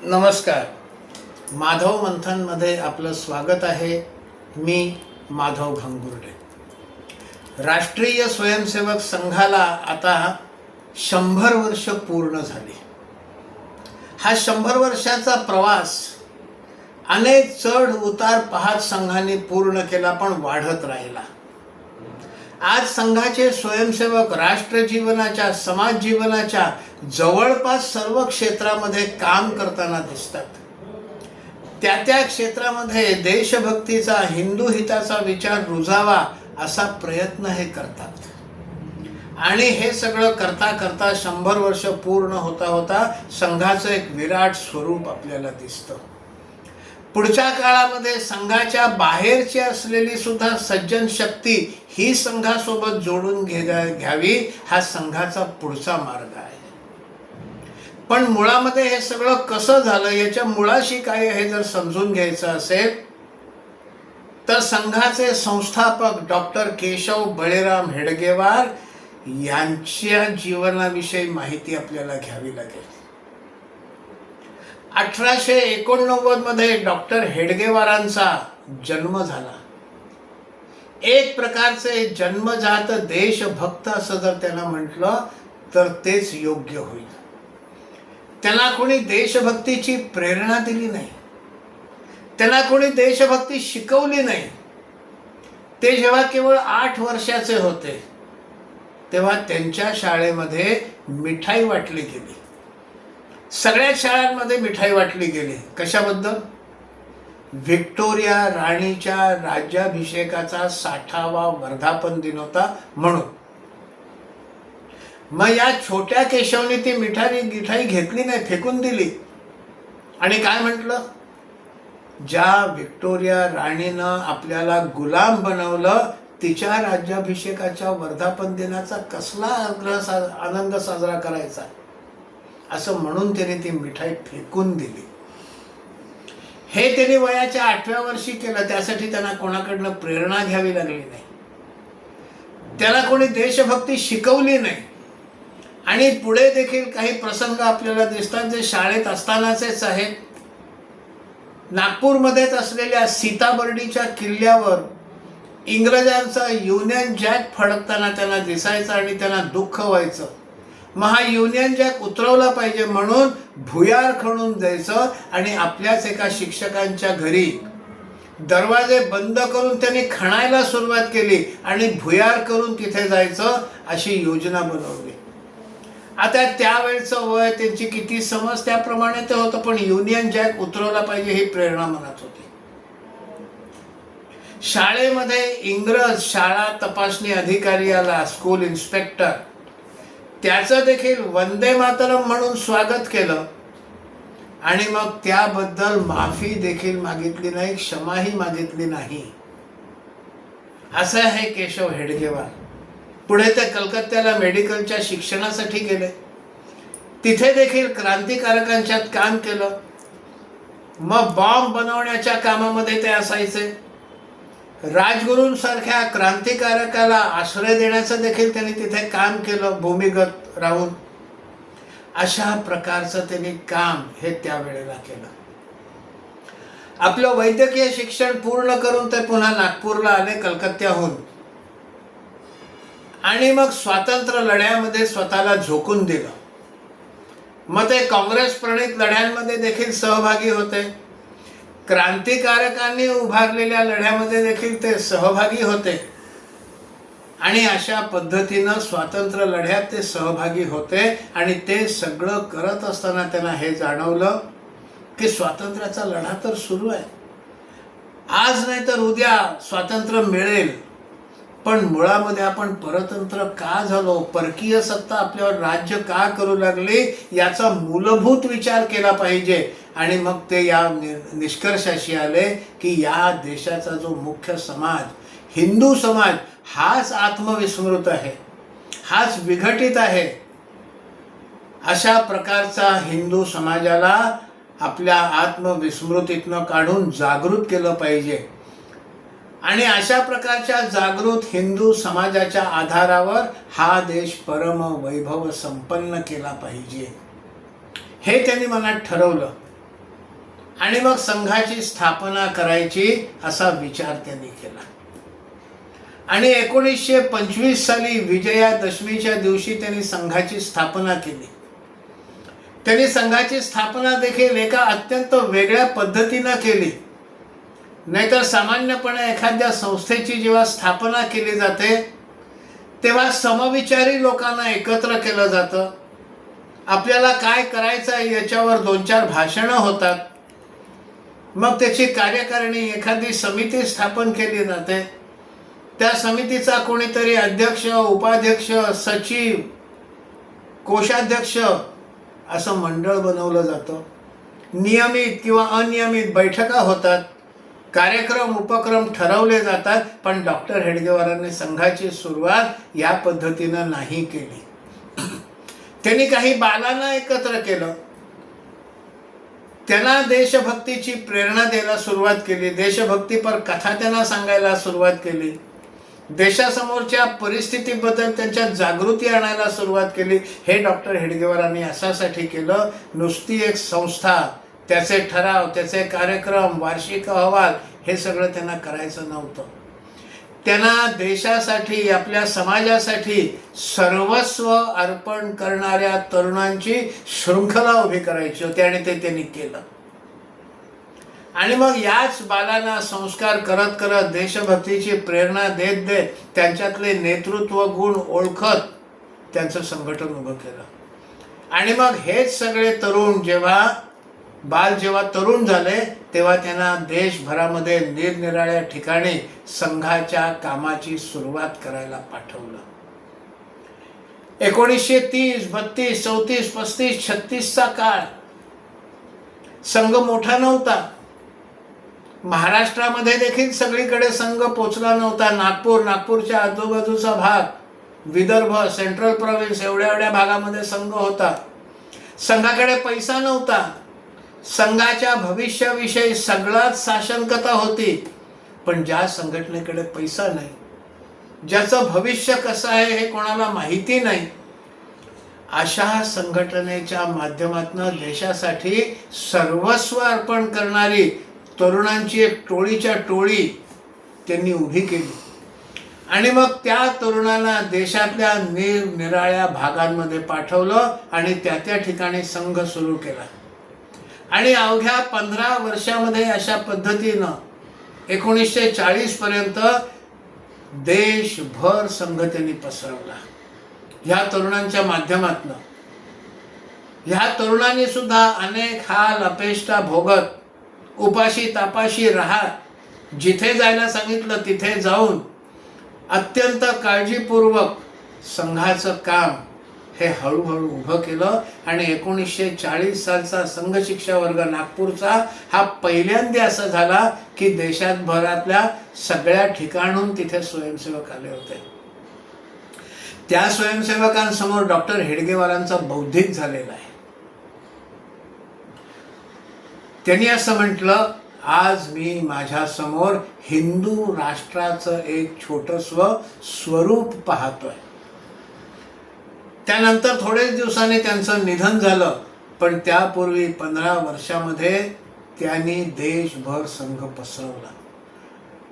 नमस्कार. माधव मंथनमध्ये आपलं स्वागत आहे. मी माधव घंगुर्डे. राष्ट्रीय स्वयंसेवक संघाला आता 100 वर्ष पूर्ण झाली. हा 100 वर्षाचा प्रवास अनेक चढ उतार पाहत संघाने पूर्ण केला, पण वाढत राहिला. आज संघाचे स्वयंसेवक राष्ट्र जीवनाच्या, समाज जीवनाच्या जवळपास सर्व क्षेत्रामध्ये काम करताना दिसतात. त्या क्षेत्रामध्ये देशभक्तीचा, हिंदू हिताचा विचार रुजावा असा प्रयत्न हे करतात. आणि हे सगळं करता करता 100 वर्ष पूर्ण होता होता संघाचं एक विराट स्वरूप आपल्याला दिसतं. पुढच्या काळामध्ये संघाच्या बाहेरची असलेली सुद्धा सज्जन शक्ती ही संघासोबत जोडून घ्यावी, हा संघाचा पुढचा मार्ग आहे. पण मुळामध्ये हे सगळं कसं झालं, याच्या मुळाशी काय हे जर समजून घ्यायचं असेल तर संघाचे संस्थापक डॉक्टर केशव बळीराम हेडगेवार यांच्या जीवनाविषयी माहिती आपल्याला घ्यावी लागेल. 1889 मध्ये डॉक्टर हेडगेवारांचा जन्म झाला. एक प्रकारचे जन्मजात देशभक्त असं जर त्यांना म्हटलं तर तेच योग्य होईल. त्यांना कोणी देशभक्तीची प्रेरणा दिली नाही, त्यांना कोणी देशभक्ती शिकवली नाही. ते जेव्हा केवळ 8 वर्षाचे होते तेव्हा त्यांच्या शाळेमध्ये मिठाई वाटली गेली. सगळ्याच शाळांमध्ये मिठाई वाटली गेली. कशाबद्दल? व्हिक्टोरिया राणीच्या राज्याभिषेकाचा 60वा वर्धापन दिन होता म्हणून. मग या छोट्या केशवने ती मिठाई घेतली नाही, फेकून दिली. आणि काय म्हटलं? ज्या व्हिक्टोरिया राणीनं आपल्याला गुलाम बनवलं, तिच्या राज्याभिषेकाच्या वर्धापन दिनाचा कसला आनंद साजरा करायचा, असं म्हणून त्याने ती मिठाई फेकून दिली. हे त्यांनी वयाच्या 8व्या वर्षी केलं. त्यासाठी त्यांना कोणाकडनं प्रेरणा घ्यावी लागली नाही, त्याला कोणी देशभक्ती शिकवली नाही. आणि पुढे देखील काही प्रसंग आपल्याला दिसतात जे शाळेत असतानाचेच आहेत. नागपूरमध्येच असलेल्या सीताबर्डीच्या किल्ल्यावर इंग्रजांचा युनियन जॅक फडकताना त्यांना दिसायचं आणि त्यांना दुःख व्हायचं. मग हा युनियन जॅक उतरवला पाहिजे म्हणून भुयार खणून द्यायचं आणि आपल्याच एका शिक्षकांच्या घरी दरवाजे बंद करून त्यांनी खणायला सुरुवात केली आणि भुयार करून तिथे जायचं अशी योजना बनवली. आता त्यावेळचं वय, त्यांची किती समज त्याप्रमाणे ते होतं, पण युनियन जॅक उतरवला पाहिजे ही प्रेरणा मनात होती. शाळेमध्ये इंग्रज शाळा तपासणी अधिकारी आला, स्कूल इन्स्पेक्टर. त्याचं देखील वंदे मातरम म्हणून स्वागत केलं आणि मग त्याबद्दल माफी देखील मागितली नाही, क्षमाही मागितली नाही. असं आहे केशव हेडगेवार. पुढे ते कलकत्त्याला मेडिकलच्या शिक्षणासाठी गेले. तिथे देखील क्रांतिकारकांच्यात काम केलं. मग बॉम्ब बनवण्याच्या कामामध्ये ते असायचे. राजगुरूंसारख्या क्रांतिकारकाला आश्रय देण्याचं देखील त्यांनी तिथे काम केलं, भूमिगत राहून. अशा प्रकारचं त्यांनी काम हे त्यावेळेला केलं. आपलं वैद्यकीय शिक्षण पूर्ण करून ते पुन्हा नागपूरला आले कलकत्त्याहून. आणि मग स्वातंत्र्य लढ्यामध्ये स्वतःला झोकून दिलं. मग ते काँग्रेस प्रणित लढ्यांमध्ये देखील सहभागी होते. क्रांतिकारकांनी उभारलेल्या लढ्यामध्ये देखील ते सहभागी होते. आणि अशा पद्धतीनं स्वातंत्र्य लढ्यात ते सहभागी होते. आणि ते सगळं करत असताना त्यांना हे जाणवलं की स्वातंत्र्याचा लढा तर सुरू आहे, आज नाही तर उद्या स्वातंत्र्य मिळेल. पण मुळामध्ये आपण परतंत्र का झालो, परकीय सत्ता आपल्यावर राज्य का करू लागली, याचा मूलभूत विचार केला पाहिजे. आणि मग ते या निष्कर्षाशी आले की या देशाचा जो मुख्य समाज, हिंदू समाज, हाच आत्मविस्मृत आहे, हाच विघटित आहे. अशा प्रकारचा हिंदू समाजाला आपल्या आत्मविस्मृतीतनं काढून जागृत केलं पाहिजे. आणि अशा प्रकारच्या जागृत हिंदू समाजाच्या आधारावर हा देश परम वैभव संपन्न केला पाहिजे, हे त्यांनी मनात ठरवलं. आणि मग संघाची स्थापना करायची असा विचार त्यांनी केला. आणि 1925 साली विजयादशमीच्या दिवशी त्यांनी संघाची स्थापना केली. त्यांनी संघाची स्थापना देखील एका अत्यंत वेगळ्या पद्धतीनं केली. नाहीतर सामान्यपणे एखाद्या संस्थेची जेव्हा स्थापना केली जाते तेव्हा समविचारी लोकांना एकत्र केलं जातं. आपल्याला काय करायचं आहे याच्यावर 2-4 भाषणं होतात. मग त्याची कार्यकारिणी एखादी समिती स्थापन केली जाते. त्या समितीचा कोणीतरी अध्यक्ष, उपाध्यक्ष, सचिव, कोषाध्यक्ष असं मंडळ बनवलं जातं. नियमित किंवा अनियमित बैठका होतात. कार्यक्रम उपक्रम ठरवले जातात. पण डॉक्टर हेडगेवारांनी संघाची सुरुवात या पद्धतीनं नाही केली. त्यांनी काही बालांना एकत्र केलं. त्यांना देशभक्तीची प्रेरणा द्यायला सुरुवात केली. देशभक्तीपर कथा त्यांना सांगायला सुरुवात केली. देशासमोरच्या परिस्थितीबद्दल त्यांच्यात जागृती आणायला सुरुवात केली. हे डॉक्टर हेडगेवारांनी अशासाठी केलं. नुसती एक संस्था, त्याचे ठराव, त्याचे कार्यक्रम, वार्षिक अहवाल हे सगळं त्यांना करायचं नव्हतं. त्यांना देशासाठी, आपल्या समाजासाठी सर्वस्व अर्पण करणाऱ्या तरुणांची शृंखला उभी करायची होती आणि ते त्यांनी केलं. आणि मग याच बालांना संस्कार करत करत, देशभक्तीची प्रेरणा देत देत, त्यांच्यातले नेतृत्व गुण ओळखत त्यांचं संघटन उभं केलं. आणि मग हेच सगळे तरुण जेव्हा तरुण झाले तेव्हा त्यांना देशभरामध्ये निरनिराळ्या ठिकाणी संघाच्या कामाची सुरुवात करायला पाठवलं. 1930, 32, 34, 35, 36चा काळ संघ मोठा नव्हता. महाराष्ट्रामध्ये देखील सगळीकडे संघ पोचला नव्हता. नागपूरच्या आजूबाजूचा भाग, विदर्भ, सेंट्रल प्रोव्हिन्स एवढ्या भागामध्ये संघ होता. संघाकडे पैसा नव्हता. संघाच्या भविष्याविषयी सगळ्याच साशंकता होती. पण ज्या संघटनेकडे पैसा नाही, ज्याचं भविष्य कसं आहे हे कोणाला माहिती नाही, अशा संघटनेच्या माध्यमातून देशासाठी सर्वस्व अर्पण करणारी तरुणांची एक टोळीच्या टोळी त्यांनी उभी केली. आणि मग त्या तरुणांना देशातल्या निरनिराळ्या भागांमध्ये पाठवलं आणि त्या ठिकाणी संघ सुरू केला. आणि अवघ्या 15 वर्षामध्ये अशा पद्धतीनं 1940 पर्यंत देशभर संघ त्यांनी पसरवला. ह्या तरुणांच्या माध्यमातून ह्या तरुणांनी सुद्धा अनेक हाल अपेष्टा भोगत, उपाशी तापाशी राहत, जिथे जायला सांगितलं तिथे जाऊन अत्यंत काळजीपूर्वक संघाचं काम हे हळूहळू उभं केलं. आणि 1940 सालचा संघ शिक्षा वर्ग नागपूरचा हा पहिल्यांदा असं झाला की देशाभरातल्या सगळ्या ठिकाणून तिथे स्वयंसेवक आले होते. त्या स्वयंसेवकांसमोर डॉक्टर हेडगेवारांचा बौद्धिक झालेला आहे. त्यांनी असं म्हटलं, आज मी माझ्या समोर हिंदू राष्ट्राचं एक छोटंसं स्वरूप पाहतोय. त्यानंतर थोडेच दिवसांनी त्यांचं निधन झालं. पण त्यापूर्वी 15 वर्षामध्ये त्यांनी देशभर संघ पसरवला.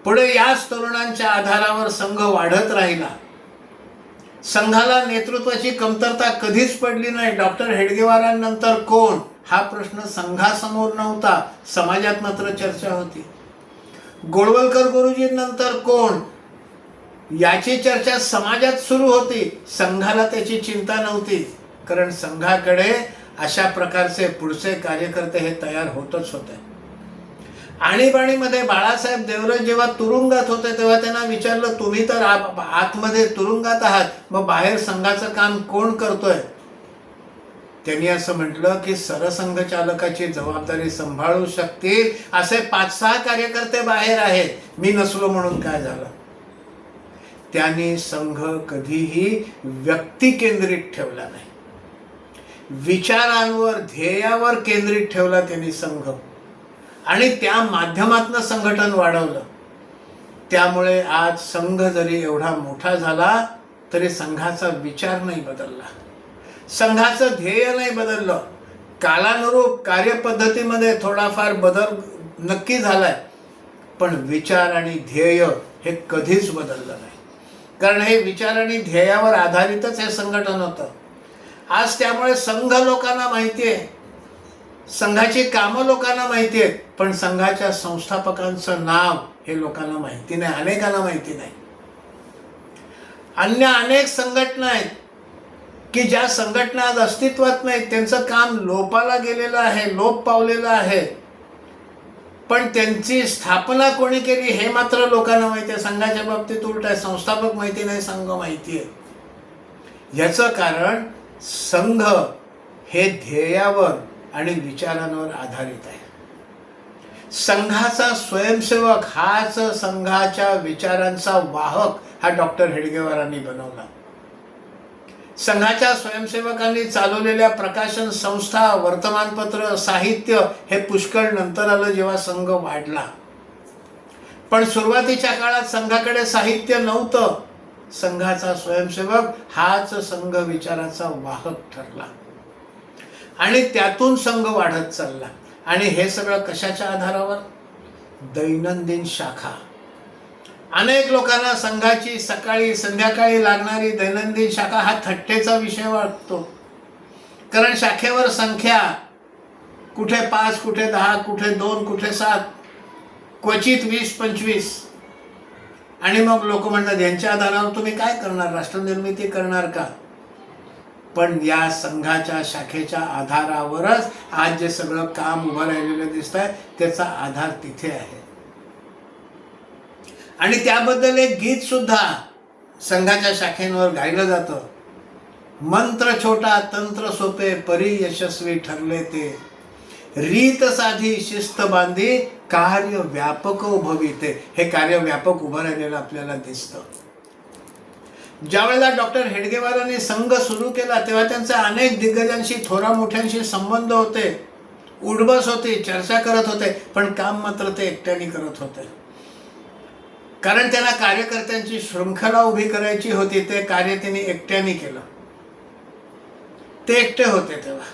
पुढे याच तरुणांच्या आधारावर संघ वाढत राहिला. संघाला नेतृत्वाची कमतरता कधीच पडली नाही. डॉक्टर हेडगेवारांनंतर कोण हा प्रश्न संघासमोर नव्हता, समाजात मात्र चर्चा होती. गोळवलकर गुरुजींनंतर कोण याची चर्चा समाजात सुरू होती. संघाला त्याची चिंता नव्हती, कारण संघाकडे अशा प्रकारचे पुढचे कार्यकर्ते हे तयार होतच होते. आणीबाणीमध्ये बाळासाहेब देवरे जेव्हा तुरुंगात होते तेव्हा त्यांना विचारलं, तुम्ही तर आतमध्ये तुरुंगात आहात, मग बाहेर संघाचं काम कोण करतोय? त्यांनी असं म्हटलं की सरसंघचालकाची जबाबदारी सांभाळू शकतील असे 5-6 कार्यकर्ते बाहेर आहेत, मी नसलो म्हणून काय झालं. त्यांनी संघ कधीही व्यक्ती केंद्रित ठेवला नाही, विचारांवर, ध्येयावर केंद्रित ठेवला त्यांनी संघ. आणि त्या माध्यमातून संघटन वाढवलं. त्यामुळे आज संघ जरी एवढा मोठा झाला तरी संघाचा विचार नाही बदलला, संघाचं ध्येय नाही बदललं. कालानुरूप कार्यपद्धतीमध्ये थोडाफार बदल नक्की झालाय, पण विचार आणि ध्येय हे कधीच बदललं नाही. कारण हे विचार आणि ध्येयावर आधारितच हे संघटन होतं. आज त्यामुळे संघ लोकांना माहिती आहे, संघाची कामं लोकांना माहिती आहेत, पण संघाच्या संस्थापकांचं नाव हे लोकांना माहिती नाही, अनेकांना माहिती नाही. अन्य अनेक संघटना आहेत की ज्या संघटना आज अस्तित्वात नाहीत, त्यांचं काम लोपाला गेलेलं आहे, लोप पावलेलं आहे, पण त्यांची स्थापना कोणी केली हे मात्र लोकांना माहिती आहे. संघाच्या बाबतीत उलट आहे, संस्थापक माहिती नाही, संघ माहिती आहे. याचं कारण संघ हे ध्येयावर आणि विचारांवर आधारित आहे. संघाचा स्वयंसेवक हाच संघाच्या विचारांचा वाहक हा डॉक्टर हेडगेवारांनी बनवला. संघाच्या स्वयंसेवकांनी चालवलेल्या प्रकाशन संस्था, वर्तमानपत्र, साहित्य हे पुष्कळ नंतर आलं जेव्हा संघ वाढला. पण सुरुवातीच्या काळात संघाकडे साहित्य नव्हतं. संघाचा स्वयंसेवक हाच संघ विचाराचा वाहक ठरला आणि त्यातून संघ वाढत चालला. आणि हे सगळं कशाच्या आधारावर? दैनंदिन शाखा. अनेक लोकांना संघाची सकाळी संध्याकाळी लागणारी दैनंदिन शाखा हा थट्टेचा विषय वाटतो. कारण शाखेवर संख्या कुठे 5, कुठे 10, कुठे 2, कुठे 7, क्वचित 20-25. आणि मग लोक म्हणतात यांच्या आधारावर तुम्ही काय करणार, राष्ट्रनिर्मिती करणार का? पण या संघाच्या शाखेच्या आधारावरच आज जे सगळं काम उभं राहिलेलं दिसतंय त्याचा आधार तिथे आहे. आणि त्याबद्दल एक गीत सुद्धा संघाच्या शाखेवर गायलं जातं. मंत्र छोटा तंत्र सोपे, परी यशस्वी ठरले ते, रीत साधी शिस्त बांधी, कार्य व्यापक भविते. हे कार्य व्यापक उभं राहिलेलं आपल्याला दिसतं. ज्यावेळेला डॉक्टर हेडगेवारांनी संघ सुरू केला तेव्हा त्यांचे अनेक दिग्गजांशी, थोरा मोठ्यांशी संबंध होते, उठबस होती, चर्चा करत होते, पण काम मात्र ते एकट्याने करत होते. कारण त्यांना कार्यकर्त्यांची शृंखला उभी करायची होती. ते कार्य त्यांनी एकट्याने केलं. ते एकटे होते तेव्हा.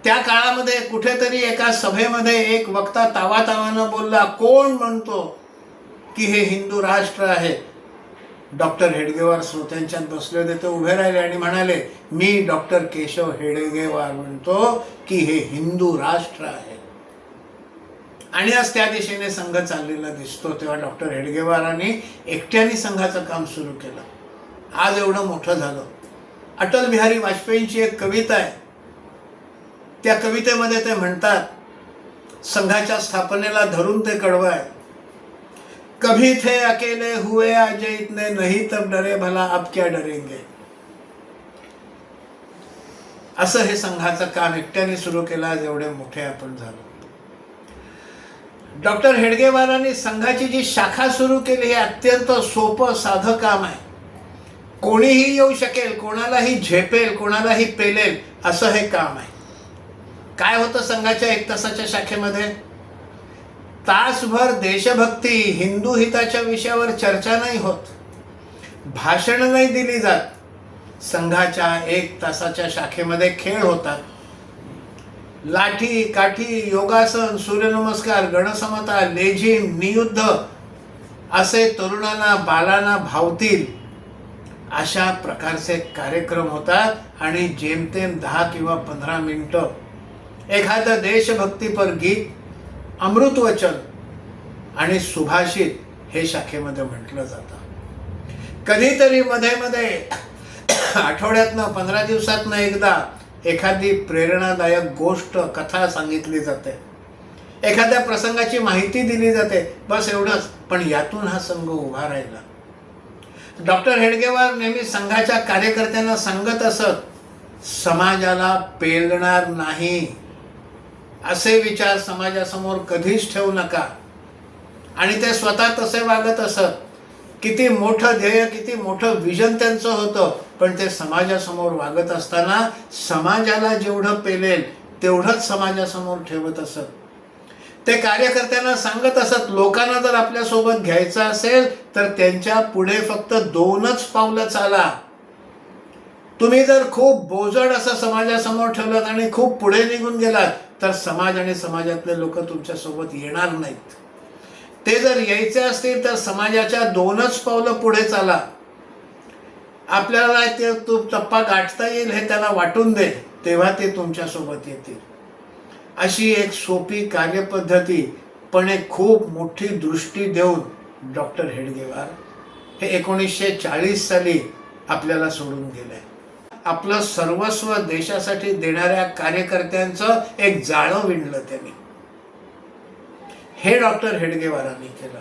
त्या काळामध्ये कुठेतरी एका सभेमध्ये एक वक्ता तावातावानं बोलला, कोण म्हणतो की हे हिंदू राष्ट्र आहे? डॉक्टर हेडगेवार श्रोत्यांच्यात बसले होते, ते उभे राहिले आणि म्हणाले, मी डॉक्टर केशव हेडगेवार म्हणतो की हे हिंदू राष्ट्र आहे. आणि आज त्या दिशेने संघ चाललेला दिसतो. तेव्हा डॉक्टर हेडगेवारांनी एकट्याने संघाचं काम सुरू केलं. आज एवढं मोठं झालं. अटल बिहारी वाजपेयींची एक कविता आहे. त्या कवितेमध्ये ते म्हणतात, संघाच्या स्थापनेला धरून ते कडवाय, कभी थे अकेले हुए आज इतने नहीं तब डरे भला अब क्या डरेंगे. असं हे संघाचं काम एकट्याने सुरू केलं. आज एवढे मोठे आपण झालो. डॉक्टर हेडगेवारांनी संघाची जी शाखा सुरू केली हे अत्यंत सोपं साधं काम आहे. कोणीही येऊ शकेल, कोणालाही झेपेल, कोणालाही पेलेल असं हे काम आहे. काय होतं संघाच्या 1 तासाच्या शाखेमध्ये? तासभर देशभक्ती, हिंदू हिताच्या विषयावर चर्चा नाही होत, भाषण नाही दिली जात. संघाच्या 1 तासाच्या शाखेमध्ये खेळ होतात. लाठी काठी, योगासन, सूर्यनमस्कार, गणसमता, लेझिम, नियुद्ध असे तरुणांना बालांना भावतील अशा प्रकारचे कार्यक्रम होतात. आणि जेमतेम 10 किंवा 15 मिनिटं एखादं देशभक्तीपर गीत, अमृतवचन आणि सुभाषित हे शाखेमध्ये म्हटलं जातं. कधीतरी मध्ये मध्ये आठवड्यातनं 15 दिवसातनं एकदा एखादी प्रेरणादायक गोष्ट, कथा सांगितली जाते, एखाद्या प्रसंगाची माहिती दिली जाते, बस एवढंच. पण यातून हा संघ उभा राहिला. डॉक्टर हेडगेवार नेहमी संघाच्या कार्यकर्त्यांना सांगत असत, समाजाला पेलणार नाही असे विचार समाजासमोर कधीच ठेवू नका. आणि ते स्वतः तसे वागत असत. किती मोठं ध्येय, किती मोठं विजन त्यांचं होतं, पण ते समाजासमोर वागत असताना समाजाला जेवढं पेलेल तेवढंच समाजासमोर ठेवत असत. ते कार्यकर्त्यांना सांगत असत, लोकांना जर आपल्यासोबत घ्यायचं असेल तर त्यांच्या पुढे फक्त 2च पावलं चाला. तुम्ही जर खूप बोजड असं समाजासमोर ठेवलं आणि खूप पुढे निघून गेलात तर समाज आणि समाजातले लोक तुमच्या सोबत येणार नाहीत. ते जर यायचे असतील तर समाजाच्या 2च पावलं पुढे चाला. आपल्याला ते टप्पा गाठता येईल हे त्याला वाटून दे, तेव्हा ते तुमच्या सोबत येतील. अशी एक सोपी कार्यपद्धती पण एक खूप मोठी दृष्टी देऊन डॉक्टर हेडगेवार हे 1940 साली आपल्याला सोडून गेले. आपलं सर्वस्व देशासाठी देणाऱ्या कार्यकर्त्यांचं एक जाळं विणलं त्यांनी. हे डॉक्टर हेडगेवारांनी केलं.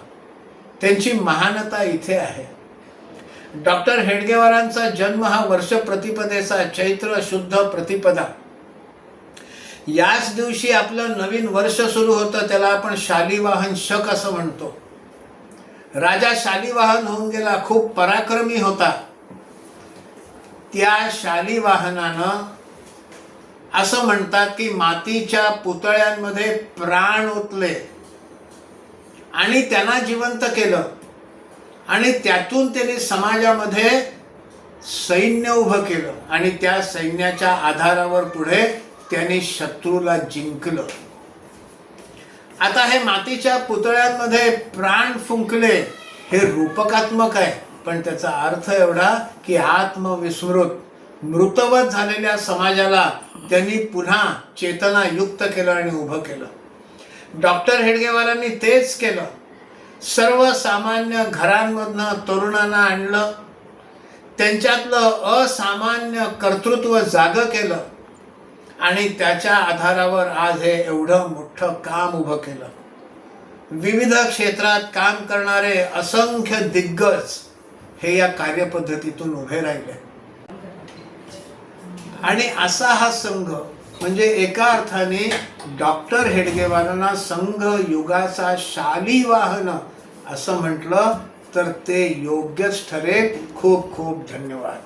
त्यांची महानता इथे आहे. डॉक्टर हेडगेवारांचा जन्म हा वर्ष प्रतिपदेचा चैत्र शुद्ध प्रतिपदा याच दिवशी आपलं नवीन वर्ष सुरू होतं. त्याला आपण शालिवाहन शक असं म्हणतो. राजा शालिवाहन होऊन गेला, खूप पराक्रमी होता. त्या शालिवाहनानं असं म्हणतात की मातीच्या पुतळ्यांमध्ये प्राण ओतले आणि त्यांना जिवंत केलं आणि त्यातून त्यांनी समाजामध्ये सैन्य उभं केलं आणि त्या सैन्याच्या आधारावर पुढे त्यांनी शत्रूला जिंकलं. आता हे मातीच्या पुतळ्यांमध्ये प्राण फुंकले हे रूपकात्मक आहे, पण त्याचा अर्थ एवढा की आत्मविस्मृत मृतवत झालेल्या समाजाला त्यांनी पुन्हा चेतनायुक्त केलं आणि उभं केलं. डॉक्टर हेडगेवारांनी तेच केलं. सर्वसामान्य घरांमधनं तरुणांना आणलं, त्यांच्यातलं असामान्य कर्तृत्व जागं केलं आणि त्याच्या आधारावर आज हे एवढं मोठं काम उभं केलं. विविध क्षेत्रात काम करणारे असंख्य दिग्गज हे या कार्यपद्धतीतून उभे राहिले. आणि असा हा संघ म्हणजे एका अर्थाने डॉक्टर हेडगेवारांना संघ युगाचा शालिवाहन असं म्हटलं तर ते योग्यच ठरेल. खूप खूप धन्यवाद.